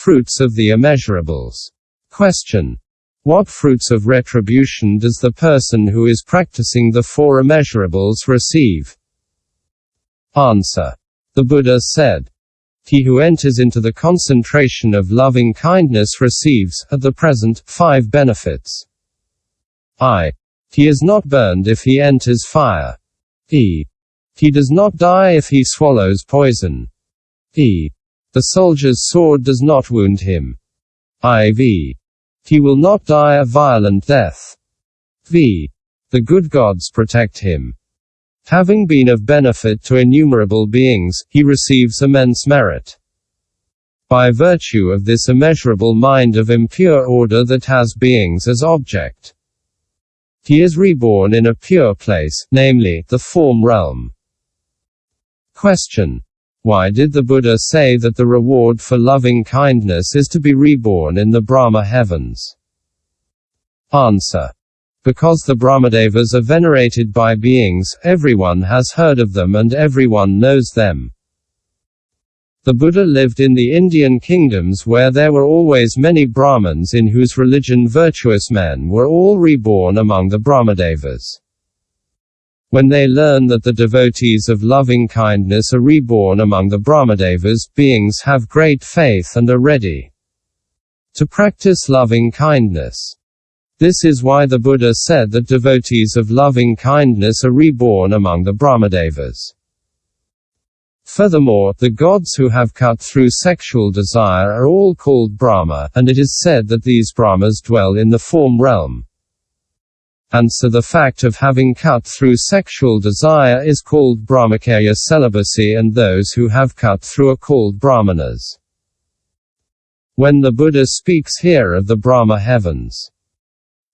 Fruits of the immeasurables. Question. What fruits of retribution does the person who is practicing the four immeasurables receive? Answer. The Buddha said, he who enters into the concentration of loving kindness receives, at the present, 5 benefits. I. He is not burned if he enters fire. E. He does not die if he swallows poison. E. The soldier's sword does not wound him. IV. He will not die a violent death. V. The good gods protect him. Having been of benefit to innumerable beings, he receives immense merit. By virtue of this immeasurable mind of impure order that has beings as object, he is reborn in a pure place, namely, the form realm. Question. Why did the Buddha say that the reward for loving kindness is to be reborn in the Brahma heavens? Answer. Because the brahmadevas are venerated by beings, everyone has heard of them and everyone knows them. The Buddha lived in the Indian kingdoms where there were always many Brahmins in whose religion virtuous men were all reborn among the brahmadevas. When they learn that the devotees of loving kindness are reborn among the brahmadevas, beings have great faith and are ready to practice loving kindness. This is why the Buddha said that devotees of loving kindness are reborn among the brahmadevas. Furthermore, the gods who have cut through sexual desire are all called Brahma, and it is said that these Brahmas dwell in the form realm. And so the fact of having cut through sexual desire is called brahmacarya celibacy, and those who have cut through are called brahmanas. When the Buddha speaks here of the Brahma heavens,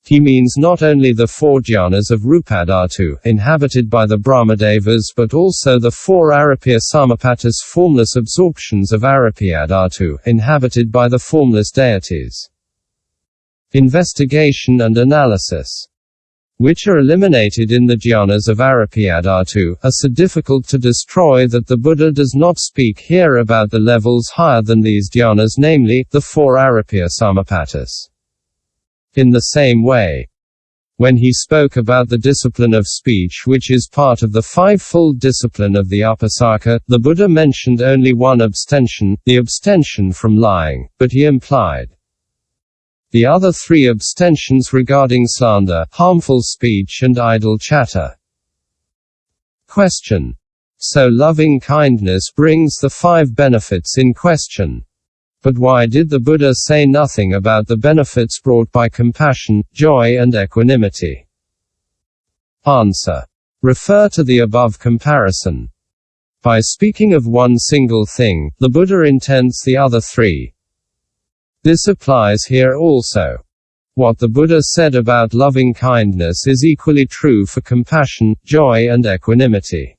he means not only the 4 dhyanas of rupadhatu, inhabited by the brahmadevas, but also the 4 arupyasamapattis formless absorptions of arupyadhatu, inhabited by the formless deities. Investigation and analysis, which are eliminated in the dhyanas of arupyadhatu, are so difficult to destroy that the Buddha does not speak here about the levels higher than these dhyanas, namely, the 4 arupyasamapattis. In the same way, when he spoke about the discipline of speech which is part of the fivefold discipline of the upasaka, the Buddha mentioned only one abstention, the abstention from lying, but he implied the other 3 abstentions regarding slander, harmful speech and idle chatter. Question. So loving kindness brings the 5 benefits in question. But why did the Buddha say nothing about the benefits brought by compassion, joy and equanimity? Answer. Refer to the above comparison. By speaking of one single thing, the Buddha intends the other 3. This applies here also. What the Buddha said about loving kindness is equally true for compassion, joy and equanimity.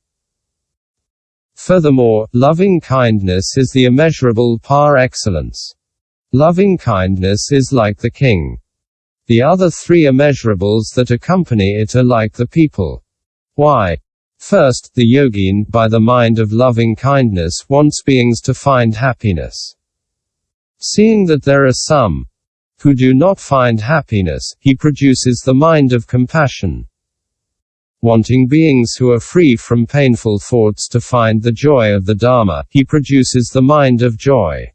Furthermore, loving kindness is the immeasurable par excellence. Loving kindness is like the king. The other 3 immeasurables that accompany it are like the people. Why? First, the yogin, by the mind of loving kindness, wants beings to find happiness. Seeing that there are some who do not find happiness, he produces the mind of compassion. Wanting beings who are free from painful thoughts to find the joy of the Dharma, he produces the mind of joy.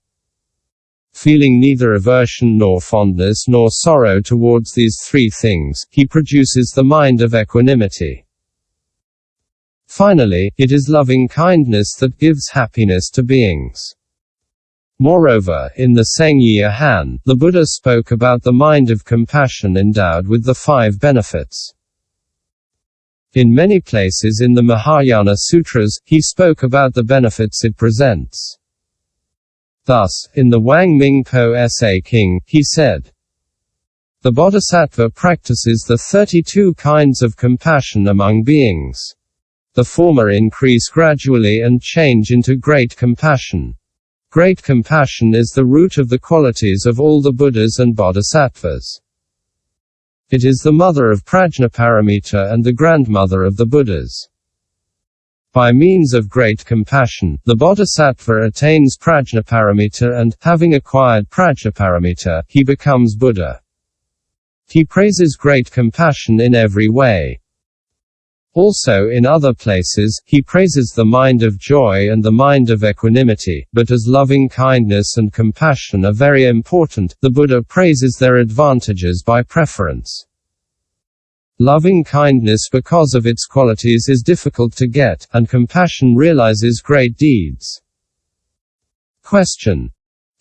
Feeling neither aversion nor fondness nor sorrow towards these 3 things, he produces the mind of equanimity. Finally, it is loving kindness that gives happiness to beings. Moreover, in the Sangye Han, the Buddha spoke about the mind of compassion endowed with the 5 benefits. In many places in the Mahayana Sutras, he spoke about the benefits it presents. Thus, in the Wang Mingpo Sa King, he said, the Bodhisattva practices the 32 kinds of compassion among beings. The former increase gradually and change into great compassion. Great compassion is the root of the qualities of all the Buddhas and Bodhisattvas. It is the mother of Prajnaparamita and the grandmother of the Buddhas. By means of great compassion, the bodhisattva attains prajnaparamita and, having acquired prajnaparamita, he becomes Buddha. He praises great compassion in every way. Also in other places, he praises the mind of joy and the mind of equanimity, but as loving kindness and compassion are very important, the Buddha praises their advantages by preference. Loving kindness because of its qualities is difficult to get, and compassion realizes great deeds. Question.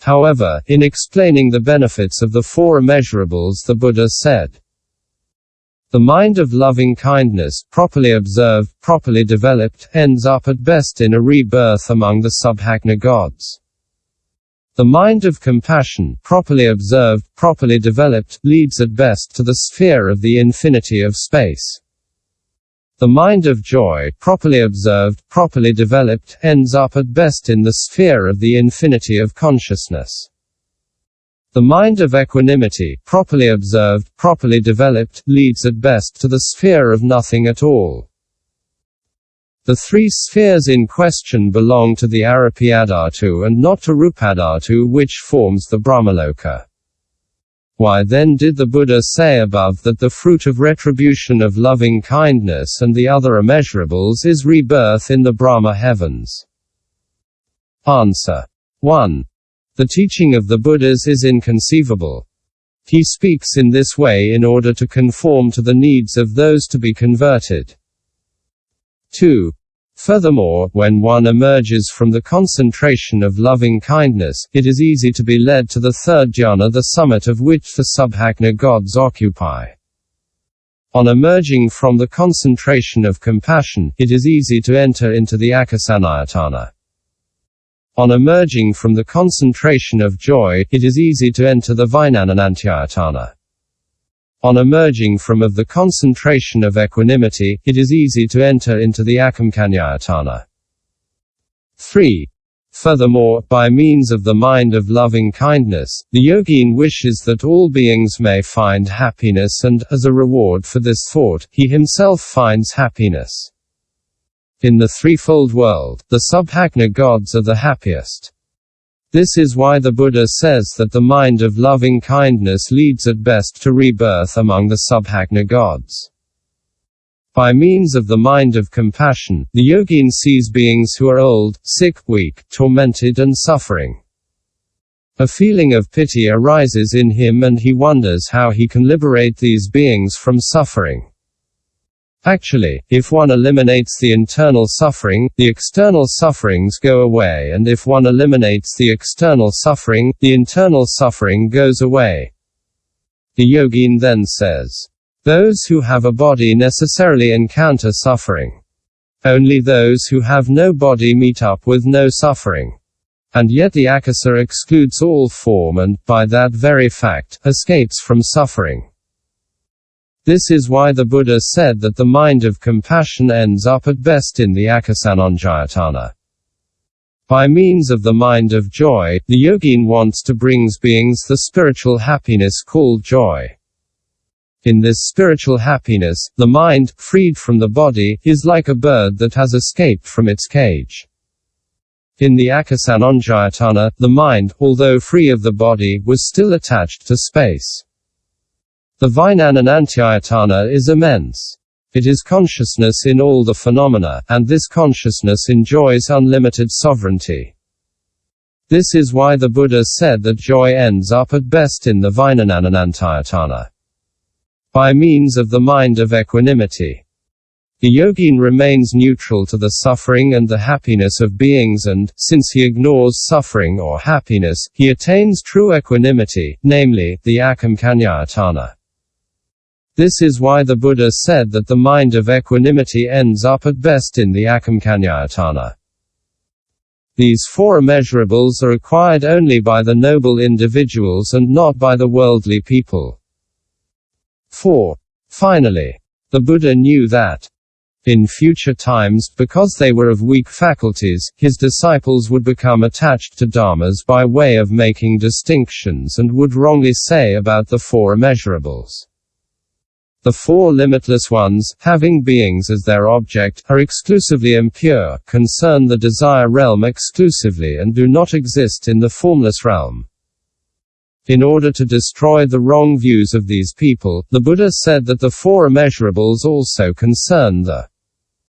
However, in explaining the benefits of the four immeasurables, the Buddha said, the mind of loving kindness, properly observed, properly developed, ends up at best in a rebirth among the subhagna gods. The mind of compassion, properly observed, properly developed, leads at best to the sphere of the infinity of space. The mind of joy, properly observed, properly developed, ends up at best in the sphere of the infinity of consciousness. The mind of equanimity, properly observed, properly developed, leads at best to the sphere of nothing at all. The three spheres in question belong to the arupyadhatu and not to rupadhatu, which forms the brahmaloka. Why then did the Buddha say above that the fruit of retribution of loving kindness and the other immeasurables is rebirth in the Brahma heavens? Answer. 1. The teaching of the Buddhas is inconceivable. He speaks in this way in order to conform to the needs of those to be converted. 2. Furthermore, when one emerges from the concentration of loving kindness, it is easy to be led to the third dhyana, the summit of which the subhagna gods occupy. On emerging from the concentration of compassion, it is easy to enter into the akasanayatana. On emerging from the concentration of joy, it is easy to enter the vijnananantayatana. On emerging from the concentration of equanimity, it is easy to enter into the akamkanyayatana. 3. Furthermore, by means of the mind of loving kindness, the yogin wishes that all beings may find happiness and, as a reward for this thought, he himself finds happiness. In the threefold world, the subhagna gods are the happiest. This is why the Buddha says that the mind of loving kindness leads at best to rebirth among the subhagna gods. By means of the mind of compassion, the yogin sees beings who are old, sick, weak, tormented and suffering. A feeling of pity arises in him and he wonders how he can liberate these beings from suffering. Actually, if one eliminates the internal suffering, the external sufferings go away, and if one eliminates the external suffering, the internal suffering goes away. The yogin then says, those who have a body necessarily encounter suffering. Only those who have no body meet up with no suffering. And yet the akasa excludes all form and, by that very fact, escapes from suffering. This is why the Buddha said that the mind of compassion ends up at best in the akasananjayatana. By means of the mind of joy, the yogin wants to bring beings the spiritual happiness called joy. In this spiritual happiness, the mind, freed from the body, is like a bird that has escaped from its cage. In the akasananjayatana, the mind, although free of the body, was still attached to space. The vijnananantayatana is immense. It is consciousness in all the phenomena, and this consciousness enjoys unlimited sovereignty. This is why the Buddha said that joy ends up at best in the vijnananantayatana. By means of the mind of equanimity, the yogin remains neutral to the suffering and the happiness of beings and, since he ignores suffering or happiness, he attains true equanimity, namely, the akamkanyayatana. This is why the Buddha said that the mind of equanimity ends up at best in the akamkanyayatana. These four immeasurables are acquired only by the noble individuals and not by the worldly people. 4. Finally, the Buddha knew that, in future times, because they were of weak faculties, his disciples would become attached to dharmas by way of making distinctions and would wrongly say about the four immeasurables. The four limitless ones, having beings as their object, are exclusively impure, concern the desire realm exclusively and do not exist in the formless realm. In order to destroy the wrong views of these people, the Buddha said that the four immeasurables also concern the